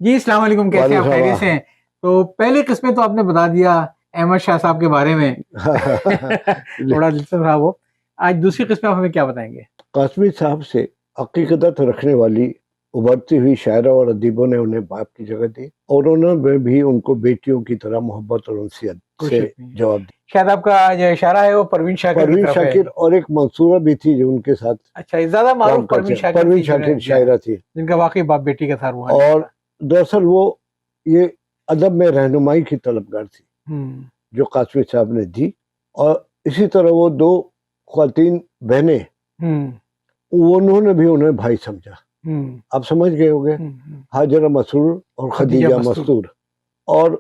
جی السلام علیکم، کیسے ہیں آپ؟ خیریت سے ہیں؟ تو پہلی قسمیں تو آپ نے بتا دیا احمد شاہ صاحب کے بارے میں بڑا دلچسپ رہا وہ. آج دوسری قسم آپ ہمیں کیا بتائیں گے؟ قاسمی صاحب سے عقیدت رکھنے والی ابھرتی ہوئی شاعرہ اور ادیبوں نے انہیں باپ کی جگہ دی اور انہوں نے بھی ان کو بیٹیوں کی طرح محبت اور انسیت سے جواب دیا. شاید آپ کا جو اشارہ ہے وہ پروین شاکر کی پروین طرف ہے. شاکر اور ایک منصورہ بھی تھی جو ان کے ساتھ اچھا، زیادہ معروف پروین شاکر شاعرہ تھی جن کا واقعی باپ بیٹی کا تھا روحانی. اور دراصل وہ یہ ادب میں رہنمائی کی طلبگار تھی جو قاسمی صاحب نے دی. اور اسی طرح وہ دو خواتین بہنیں انہوں نے بھی انہیں بھائی سمجھا. آپ سمجھ گئے ہو گے، ہاجرہ مسرور اور خدیجہ مستور، اور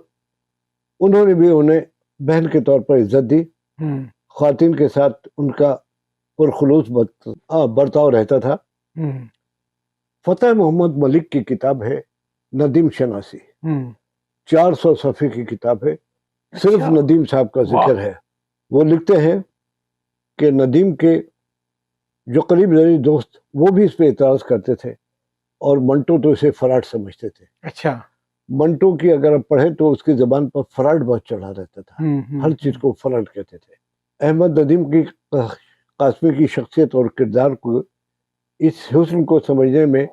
انہوں نے بھی انہیں بہن کے طور پر عزت دی. خواتین کے ساتھ ان کا پرخلوص برتاؤ رہتا تھا. فتح محمد ملک کی کتاب ہے ندیم شناسی، 400 صفحے کی کتاب ہے. صرف ندیم صاحب کا ذکر ہے. وہ لکھتے ہیں کہ ندیم کے جو قریب ذریع دوست وہ بھی اس پہ اعتراض کرتے تھے اور منٹو تو اسے فراڈ سمجھتے تھے. اچھا، منٹو کی اگر آپ پڑھیں تو اس کی زبان پر فراڈ بہت چڑھا رہتا تھا، ہر چیز کو فراڈ کہتے تھے. احمد ندیم کی قاسمی کی شخصیت اور کردار کو اس حسن کو سمجھنے میں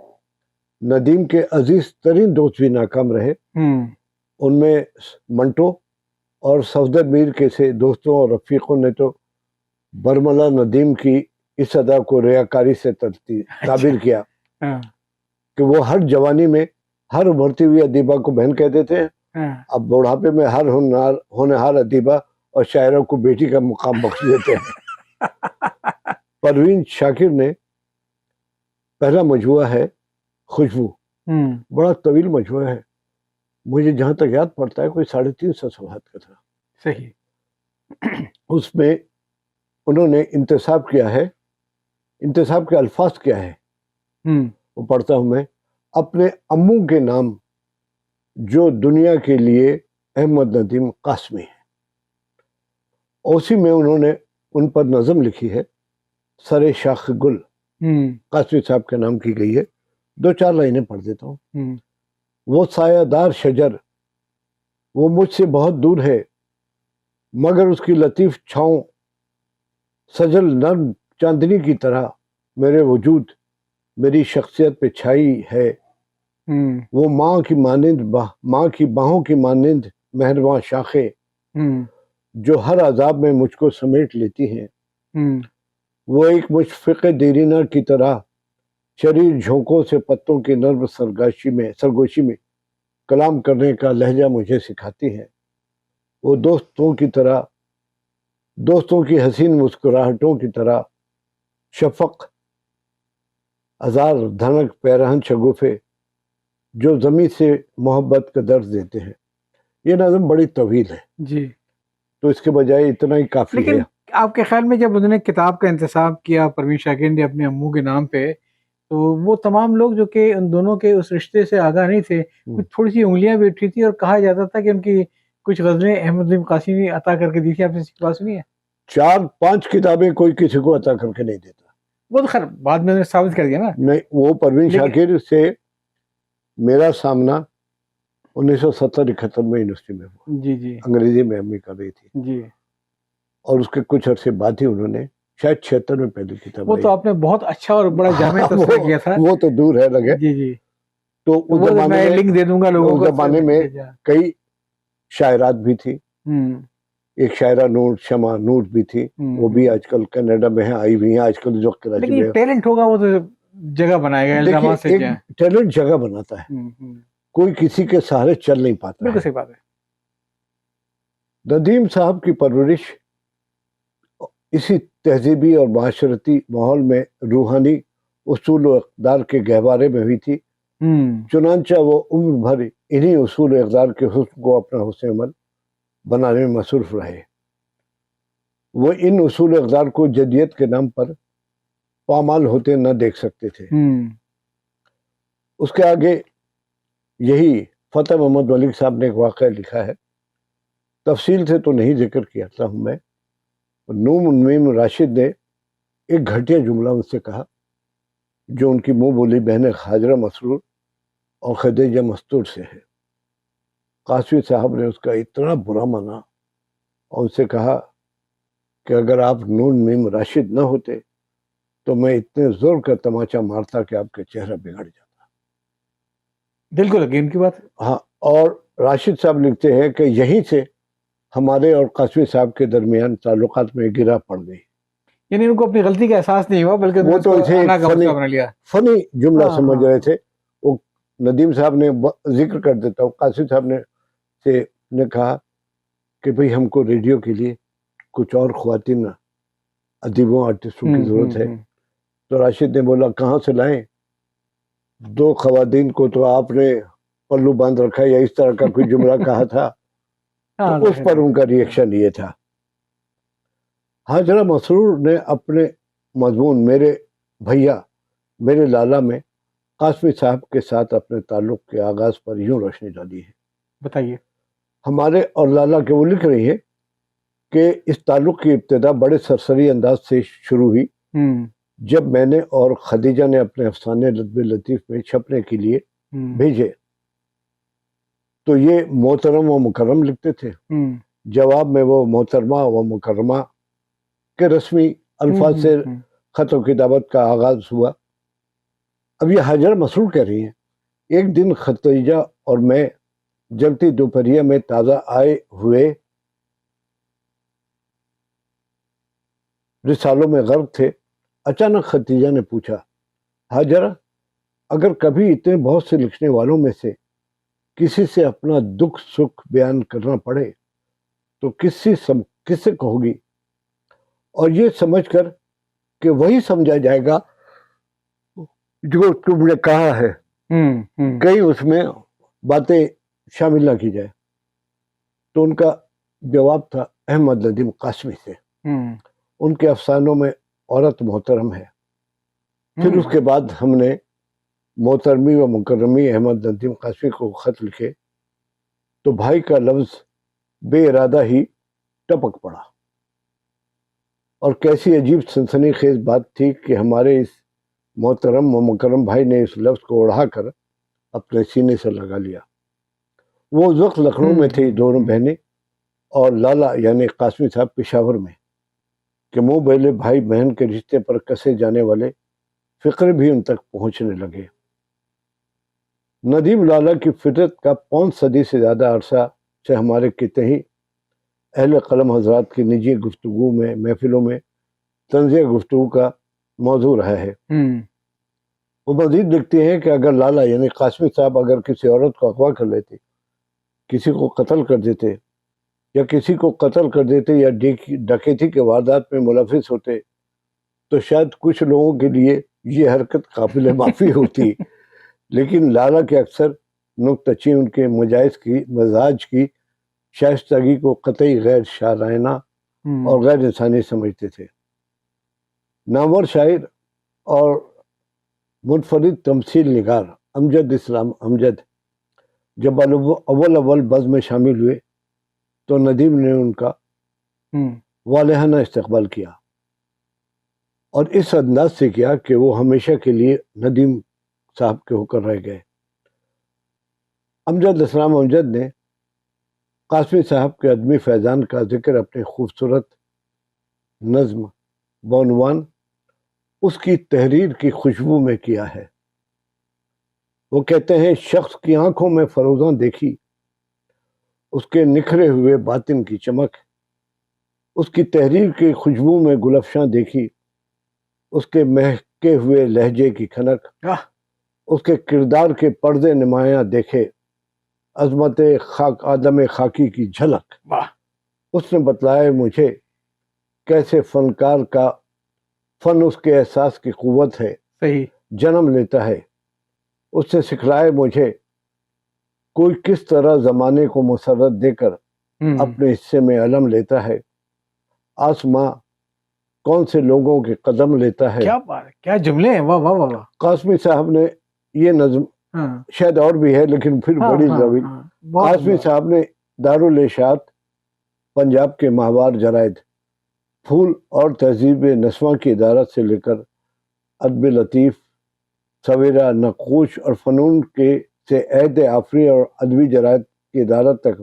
ندیم کے عزیز ترین دوست بھی ناکام رہے. ان میں منٹو اور صفدر میر کے سے دوستوں اور رفیقوں نے تو برملا ندیم کی اس ادا کو ریاکاری سے تعبیر کیا کہ وہ ہر جوانی میں ہر ابھرتی ہوئی ادیبہ کو بہن کہتے تھے، اب بڑھاپے میں ہر ہونہار ادیبہ اور شاعروں کو بیٹی کا مقام بخش دیتے ہیں. پروین شاکر نے پہلا مجموعہ ہے خوشبو، بڑا طویل مجموعہ ہے، مجھے جہاں تک یاد پڑتا ہے کوئی 350 صفحات کا تھا. صحیح. اس میں انہوں نے انتصاب کیا ہے. انتصاب کے الفاظ کیا ہے وہ پڑھتا ہوں میں. اپنے امو کے نام جو دنیا کے لیے احمد ندیم قاسمی ہے. اسی میں انہوں نے ان پر نظم لکھی ہے سر شاخ گل، قاسمی صاحب کے نام کی گئی ہے. 2-4 لائنیں پڑھ دیتا ہوں. وہ سایہ دار شجر وہ مجھ سے بہت دور ہے، مگر اس کی لطیف چھاؤں سجل نرم چاندنی کی طرح میرے وجود میری شخصیت پہ چھائی ہے. وہ ماں کی باہوں کی مانند مہرباں شاخیں جو ہر عذاب میں مجھ کو سمیٹ لیتی ہیں. وہ ایک مشفق دیرینہ کی طرح شریر جھونکوں سے پتوں کی نرم سرگوشی میں کلام کرنے کا لہجہ مجھے سکھاتی ہے. وہ دوستوں کی حسین مسکراہٹوں کی طرح شفق ہزار دھنک پیرہن شگوفے جو زمین سے محبت کا درس دیتے ہیں. یہ نظم بڑی طویل ہے جی، تو اس کے بجائے اتنا ہی کافی ہے. لیکن آپ کے خیال میں جب انہوں نے کتاب کا انتصاب کیا پروین شاکر نے اپنے امو کے نام پہ، تو وہ تمام لوگ جو کہ ان دونوں کے اس رشتے سے آگاہ نہیں تھے، کچھ تھوڑی سی انگلیاں بھی اٹھی تھی اور کہا جاتا تھا کہ ان کی کچھ غزلیں احمد ندیم قاسمی نے عطا کر کے دی تھی. آپ نے اس کی بات سنی ہے؟ 4-5 کتابیں کوئی کسی کو عطا کر کے نہیں دیتا. وہ تو خیر بعد میں ثابت کر دیا نا. نہیں، وہ پروین شاکر سے میرا سامنا 1970-71 میں یونیورسٹی میں ہوا. جی انگریزی میں امی کر رہی تھی جی، اور اس کے کچھ عرصے بعد ہی انہوں نے شاید 76 میں پہلی کتاب. وہ تو آپ نے بہت اچھا اور بڑا جامع تذکرہ کیا تھا. وہ تو دور ہے لگے جی. تو اس میں لنک دے دوں گا لوگوں کو. اس زمانے میں کئی شاعرات بھی تھی. ایک شاعرہ شمع نور بھی تھی، وہ بھی آج کل کینیڈا میں آئی ہوئی ہیں. آج کل جو کراچی میں ٹیلنٹ ہوگا وہ تو جگہ بنائے گا. الزامات سے کیا ٹیلنٹ جگہ بناتا ہے، کوئی کسی کے سہارے چل نہیں پاتا. بالکل صحیح بات ہے. ندیم صاحب کی پرورش اسی تہذیبی اور معاشرتی ماحول میں روحانی اصول و اقدار کے گہوارے میں ہوئی تھی. چنانچہ وہ عمر بھر انہی اصول و اقدار کے حسن کو اپنا حسن عمل بنانے میں مصروف رہے. وہ ان اصول و اقدار کو جدیت کے نام پر پامال ہوتے نہ دیکھ سکتے تھے. اس کے آگے یہی فتح محمد ملک صاحب نے ایک واقعہ لکھا ہے، تفصیل سے تو نہیں ذکر کیا ہوں میں. نوم راشد نے ایک گھٹیا جملہ ان سے کہا جو ان کی منہ بولی بہن ہاجرہ مسرور اور خدیجہ مستور سے ہے۔ قاسمی صاحب نے اس کا اتنا برا مانا اور ان سے کہا کہ اگر آپ نون میم راشد نہ ہوتے تو میں اتنے زور کا تماچا مارتا کہ آپ کا چہرہ بگڑ جاتا۔ دل کو لگی ان کی بات۔ ہاں، اور راشد صاحب لکھتے ہیں کہ یہیں سے ہمارے اور قاسمی صاحب کے درمیان تعلقات میں گرا پڑ گئی۔ یعنی ان کو اپنی غلطی کا احساس نہیں ہوا بلکہ وہ تو اسے آنا کا مسئلہ بنا لیا۔ فنی جملہ ہاں، سمجھ ہاں، رہے تھے۔ وہ ندیم صاحب نے ذکر کر دیتا ہوں، قاسم صاحب نے کہا کہ بھئی ہم کو ریڈیو کے لیے کچھ اور خواتین ادیبوں آرٹسٹوں کی ضرورت ہے۔ تو راشد نے بولا کہاں سے لائیں؟ 2 خواتین کو تو آپ نے پلو باندھ رکھا یا اس طرح کا کوئی جملہ کہا تھا۔ تو اس پر ان کا ریئیکشن یہ تھا۔ حاجرہ مسرور نے اپنے مضمون میرے بھیا میرے لالا میں قاسمی صاحب کے ساتھ اپنے تعلق کے آغاز پر یوں روشنی ڈالی ہے۔ بتائیے۔ ہمارے اور لالا کے وہ لکھ رہی ہے کہ اس تعلق کی ابتدا بڑے سرسری انداز سے شروع ہوئی جب میں نے اور خدیجہ نے اپنے افسانے لطف لطیف میں چھپنے کے لیے بھیجے تو یہ محترم و مکرم لکھتے تھے۔ جواب میں وہ محترمہ و مکرمہ کے رسمی الفاظ سے خط و کتابت کا آغاز ہوا۔ اب یہ حاجرہ مسرور کہہ رہی ہیں ایک دن خدیجہ اور میں جلتی دوپہریہ میں تازہ آئے ہوئے رسالوں میں غرق تھے۔ اچانک خدیجہ نے پوچھا حاجرہ اگر کبھی اتنے بہت سے لکھنے والوں میں سے کسی سے اپنا دکھ سکھ بیان کرنا پڑے تو کس سے کہو گی؟ اور یہ سمجھ کر کہ وہی سمجھا جائے گا جو تم نے کہا ہے، کہیں اس میں باتیں شامل نہ کی جائے۔ تو ان کا جواب تھا احمد ندیم قاسمی سے۔ ان کے افسانوں میں عورت محترم ہے۔ پھر اس کے بعد ہم نے محترمی و مکرمی احمد ندیم قاسمی کو خط لکھے تو بھائی کا لفظ بے ارادہ ہی ٹپک پڑا، اور کیسی عجیب سنسنی خیز بات تھی کہ ہمارے اس محترم و مکرم بھائی نے اس لفظ کو اڑا کر اپنے سینے سے لگا لیا۔ وہ اس وقت لکھنؤ میں تھی دونوں بہنیں، اور لالا یعنی قاسمی صاحب پشاور میں، کہ منہ بولے بھائی بہن کے رشتے پر کسے جانے والے فقرے بھی ان تک پہنچنے لگے۔ ندیم لالا کی فطرت کا 5 صدی سے زیادہ عرصہ سے ہمارے کتنے ہی اہل قلم حضرات کی نجی گفتگو میں محفلوں میں طنزیہ گفتگو کا موضوع رہا ہے۔ وہ مزید لکھتے ہیں کہ اگر لالا یعنی قاسمی صاحب اگر کسی عورت کو اغوا کر لیتے، کسی کو قتل کر دیتے یا کسی کو قتل کر دیتے یا ڈکیتی کے واردات میں ملوث ہوتے تو شاید کچھ لوگوں کے لیے یہ حرکت قابل معافی ہوتی، لیکن لالا کے اکثر نکتہ چین ان کے مزاج کی شائستگی کو قطعی غیر شاعرانہ اور غیر انسانی سمجھتے تھے۔ نامور شاعر اور منفرد تمثیل نگار امجد اسلام امجد جب اول بزم میں شامل ہوئے تو ندیم نے ان کا والہانہ استقبال کیا، اور اس انداز سے کیا کہ وہ ہمیشہ کے لیے ندیم صاحب کے ہو کر رہ گئے۔ امجد اسلام امجد نے قاسمی صاحب کے ادبی فیضان کا ذکر اپنے خوبصورت نظم بعنوان اس کی تحریر کی خوشبو میں کیا ہے۔ وہ کہتے ہیں شخص کی آنکھوں میں فروزاں دیکھی، اس کے نکھرے ہوئے باطن کی چمک، اس کی تحریر کی خوشبو میں گلفشاں دیکھی، اس کے مہکے ہوئے لہجے کی کھنک، اس کے کردار کے پردے نمایاں دیکھے، عظمت آدم خاکی کی جھلک۔ اس نے بتلایا مجھے کیسے فنکار کا فن اس کے احساس کی قوت ہے، صحیح جنم لیتا ہے۔ اس نے سکھلائے مجھے کوئی کس طرح زمانے کو مسرت دے کر اپنے حصے میں علم لیتا ہے، آسماں کون سے لوگوں کے قدم لیتا ہے۔ کیا جملے ہیں، واہ واہ واہ۔ قاسمی صاحب نے یہ نظم شاید اور بھی ہے لیکن پھر بڑی ضروری۔ قاسمی صاحب نے دارالاشاعت پنجاب کے ماہوار جرائد پھول اور تہذیب نسواں کی ادارت سے لے کر ادب لطیف، سویرا، نقوش اور فنون کے سے عہد آفری اور ادبی جرائد کی ادارت تک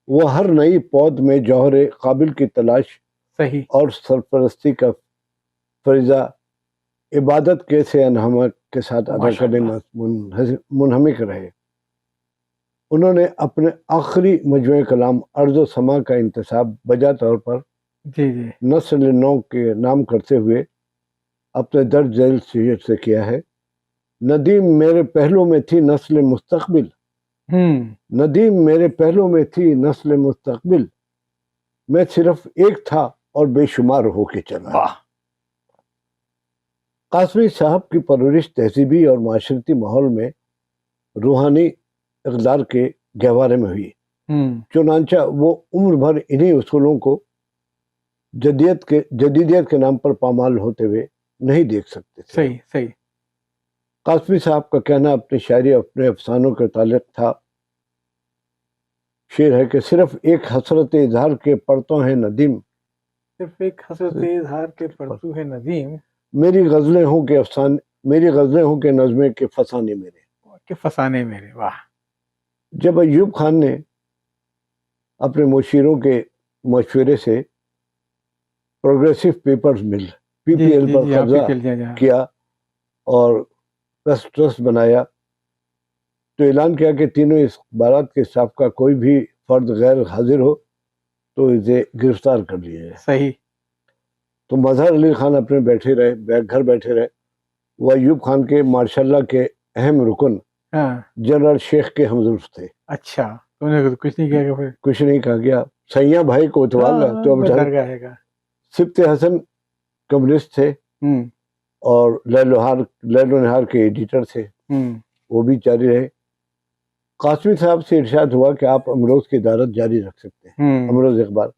وہ ہر نئی پود میں جوہر قابل کی تلاش صحیح اور سرپرستی کا فریضہ عبادت کیسے انہمک کے ساتھ ادا کرنے میں منہمک رہے۔ انہوں نے اپنے آخری مجموعہ کلام ارض و سما کا انتساب بجا طور پر جی جی نسل نو کے نام کرتے ہوئے اپنے درج ذیل شعر سے کیا ہے۔ ندیم میرے پہلو میں تھی نسل مستقبل، ندیم میرے پہلو میں تھی نسل مستقبل، میں صرف ایک تھا اور بے شمار ہو کے چلا۔ قاسمی صاحب کی پرورش تہذیبی اور معاشرتی ماحول میں روحانی اقدار کے گہوارے میں ہوئی، چنانچہ وہ عمر بھر انہی اصولوں کو جدیدیت کے نام پر پامال ہوتے ہوئے نہیں دیکھ سکتے تھے۔ صحیح صحیح قاسمی صاحب کا کہنا اپنی شاعری اپنے افسانوں کے تعلق تھا، شعر ہے کہ صرف ایک حسرت اظہار کے پرتوں ہیں ندیم، صرف ایک حسرت اظہار کے پرتو ہے ندیم، میری غزلیں ہوں کہ میری غزلیں ہوں کہ نظمیں کے فسانے میرے، کہ فسانے میرے۔ واہ! جب ایوب خان نے اپنے مشیروں کے مشورے سے پروگریسو پیپرز مل پی پی ایل پر قبضہ کیا اور ٹرسٹ بنایا تو اعلان کیا کہ تینوں اخبارات کے اسٹاف کا کوئی بھی فرد غیر حاضر ہو تو اسے گرفتار کر لیا جائے۔ صحیح۔ تو مظہر علی خان اپنے گھر بیٹھے رہے، وہ ایوب خان کے ماشاء اللہ کے اہم رکن جنرل شیخ کے ہمدرد تھے۔ اچھا، تو انہوں نے کچھ نہیں کیا؟ پھر کچھ نہیں کہا گیا، سیاں بھائی کو اتوار تو سبت حسن کمیونسٹ تھے اور لیل و نہار کے ایڈیٹر تھے، وہ بھی جاری رہے۔ قاسمی صاحب سے ارشاد ہوا کہ آپ امروز کی ادارت جاری رکھ سکتے ہیں، امروز اخبار۔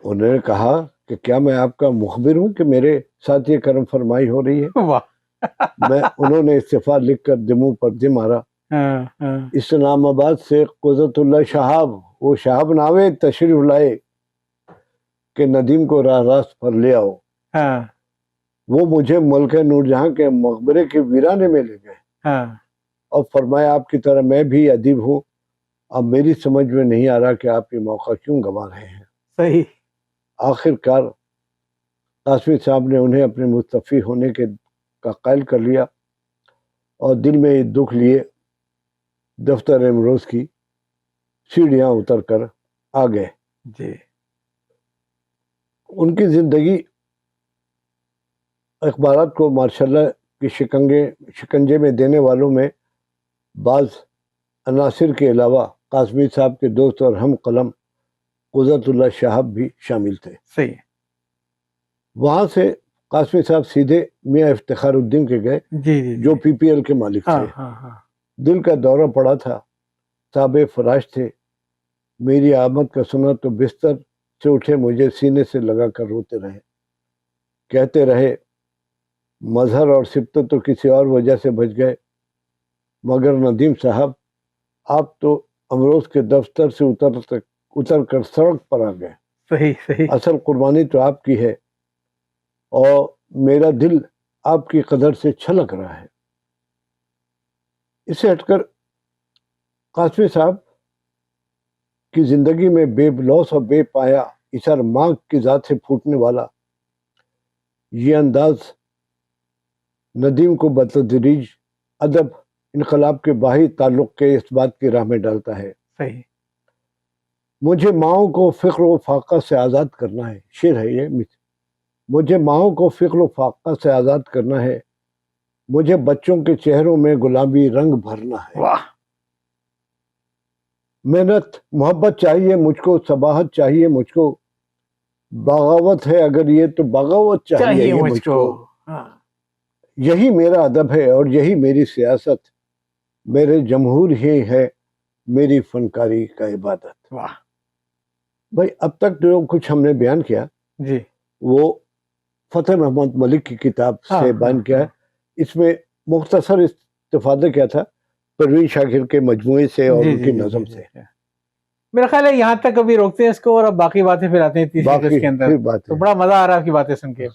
انہوں نے کہا کہ کیا میں آپ کا مخبر ہوں کہ میرے ساتھ یہ کرم فرمائی ہو رہی ہے؟ انہوں نے استعفیٰ لکھ کر دموں پر دم مارا۔ اسلام آباد سے قدرت اللہ شہاب، وہ شہاب ناوے تشریف لائے کہ ندیم کو راہ راست پر لے آؤ۔ وہ مجھے ملک نور جہاں کے مقبرے کے ویرانے میں لے گئے اور فرمایا آپ کی طرح میں بھی ادیب ہوں، اب میری سمجھ میں نہیں آ رہا کہ آپ یہ موقع کیوں گنوا رہے ہیں۔ صحیح۔ آخر کار قاسمی صاحب نے انہیں اپنے مستعفی ہونے کا قائل کر لیا اور دل میں یہ دکھ لیے دفتر امروز کی سیڑھیاں اتر کر آ گئے۔ جی۔ ان کی زندگی اخبارات کو ماشاء اللہ کی شکنجے میں دینے والوں میں بعض عناصر کے علاوہ قاسمی صاحب کے دوست اور ہم قلم قدرت اللہ شہاب بھی شامل تھے۔ صحیح۔ وہاں سے قاسمی صاحب سیدھے میاں افتخار الدین کے گئے، جو پی پی ایل کے مالک تھے۔ دل کا دورہ پڑا تھا، صاحب فراش تھے، میری آمد کا سنا تو بستر سے اٹھے، مجھے سینے سے لگا کر روتے رہے، کہتے رہے مظہر اور سبت تو کسی اور وجہ سے بچ گئے، مگر ندیم صاحب آپ تو امروز کے دفتر سے اتر کر سڑک پر آ گئے۔ صحیح صحیح۔ اصل قربانی تو آپ کی ہے اور میرا دل آپ کی قدر سے چھلک رہا ہے۔ اس سے ہٹ کر قاسمی صاحب کی زندگی میں بے لوث اور بے پایا اثر ماں کی ذات سے پھوٹنے والا یہ انداز ندیم کو بتدریج ادب انقلاب کے باہی تعلق کے اس بات کی راہ میں ڈالتا ہے۔ صحیح۔ مجھے ماؤں کو فقر و فاقہ سے آزاد کرنا ہے، شعر ہے یہ۔ مجھے ماؤں کو فقر و فاقہ سے آزاد کرنا ہے، مجھے بچوں کے چہروں میں گلابی رنگ بھرنا ہے۔ واہ! محنت محبت چاہیے مجھ کو، صباحت چاہیے مجھ کو، بغاوت ہے اگر یہ تو بغاوت چاہیے مجھ کو۔ یہی میرا ادب ہے اور یہی میری سیاست، میرے جمہور ہی ہے میری فنکاری کا عبادت۔ واہ! بھائی اب تک جو کچھ ہم نے بیان کیا جی وہ فتح محمد ملک کی کتاب سے بیان کیا ہے۔ اس میں مختصر استفادہ کیا تھا پروین شاکر کے مجموعے سے اور ان کی نظم سے۔ میرا خیال ہے یہاں تک ابھی روکتے ہیں اس کو اور اب باقی باتیں پھر آتے ہیں تیسری قسط کے اندر۔ تو بڑا مزہ آ رہا ہے آپ کی باتیں سن کے۔